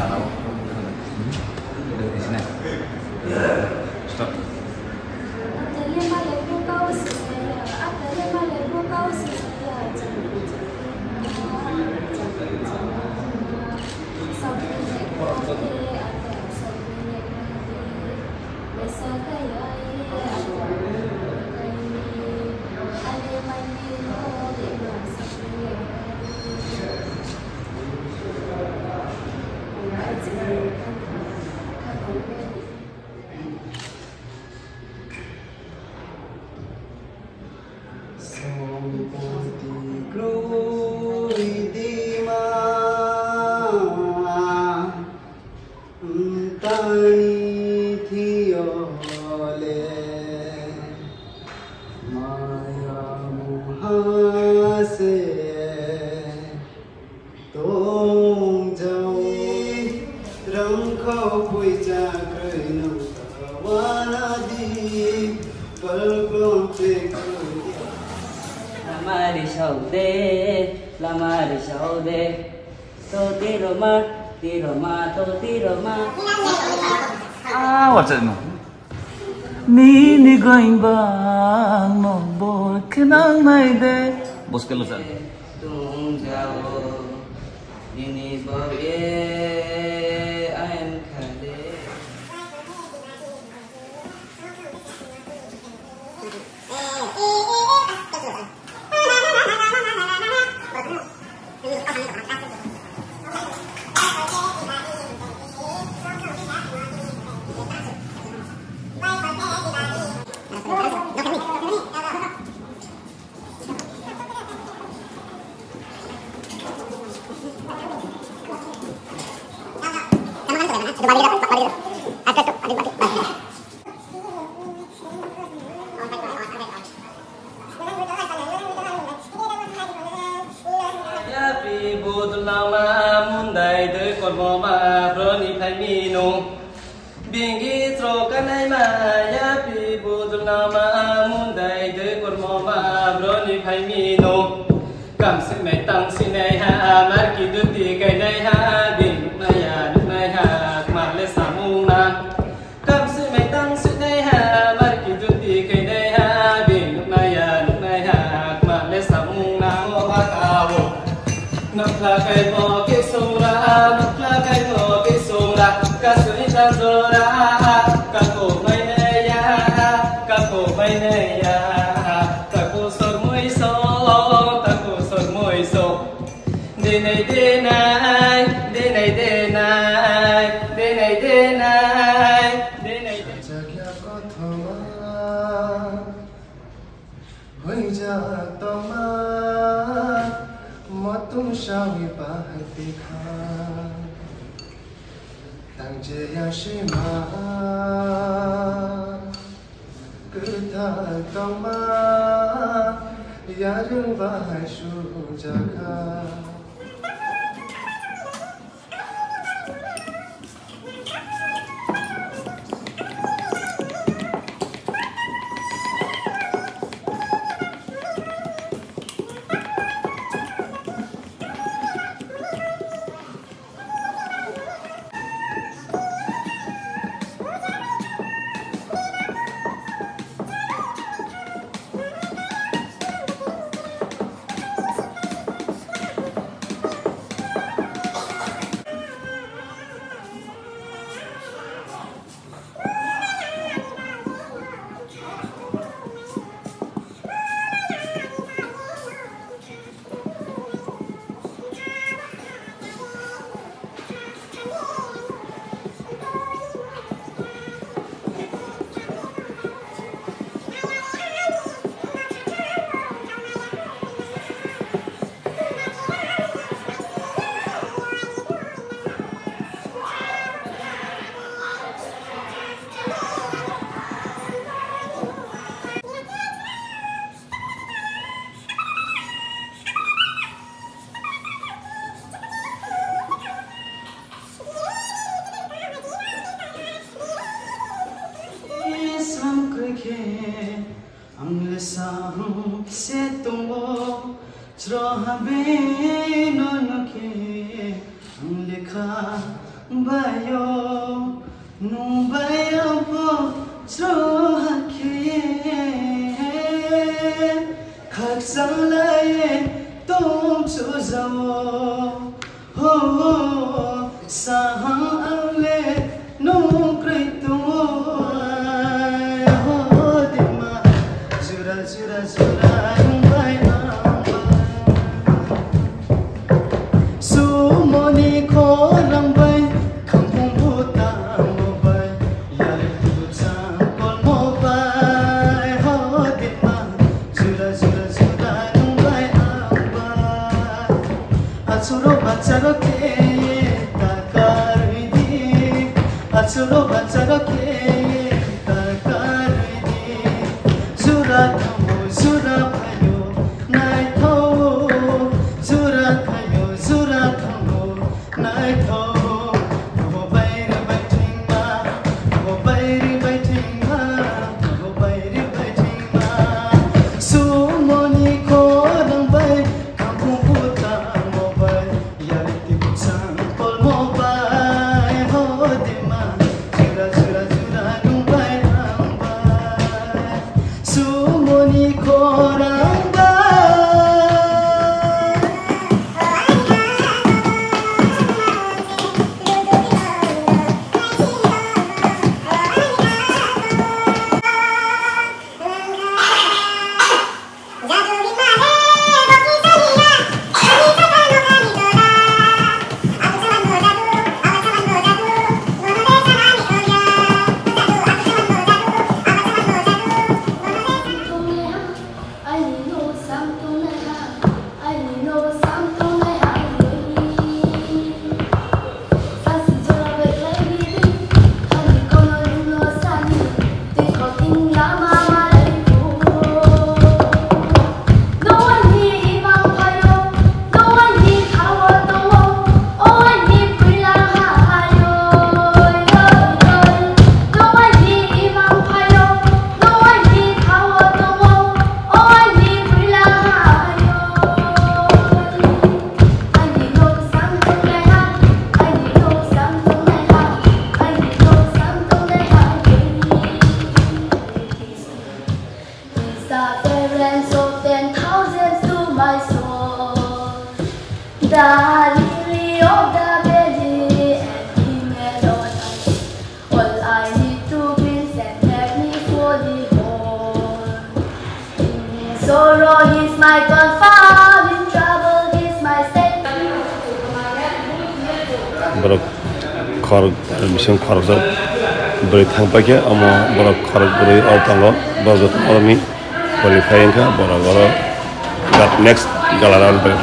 salah. Udah di sini. Stop. Lama di saude, to tiroma. What's it no? Ni going bang no boy kenang mai de. Bos kalau sal. Tung jauh, ini boye ayam kade. Bingi trokanai maya pi budulama mundai de kormoma broni phaimino kam se mai tang sinai ha mar ki duti kai nai ha bin maya nai ha mar le samuna kam se mai tang sinai ha mar ki duti kai nai ha bin maya nai ha mar le samuna o ba kawo nakla kai bo ke sura nakla kai bo ke sura kasuri tanzora kako maineya tako sor moiso denai jagya kothoma hoija toma matum shawi bahati kha Tangjaya Shima Kutha Tama Yarung Bahai Shujaka Numbayo po Srohakye Kaksalaye Tom Chuzao Ho Sahang Ale Nung Krito Ho Dima Zura Zura Zura Numbay Sumoni Ko Langbay Achuro bacharo ke takaridi Achuro bacharo ke takaridi Zura thamu zura bhayo nai thau Zura bhayo zura thamu nai thau Ho bairi baitinga Ho bairi baitinga Ho bairi baitinga Sumoni ko nang bai kampung puta The lily of the valley and the melody. All I need to be and let me fully hold. In sorrow he's my comfort, in trouble he's my safe. Borok khorok mission khorok beri thangpake amo borok khorok beri autango borok alami qualifying ka borok got next galaran beri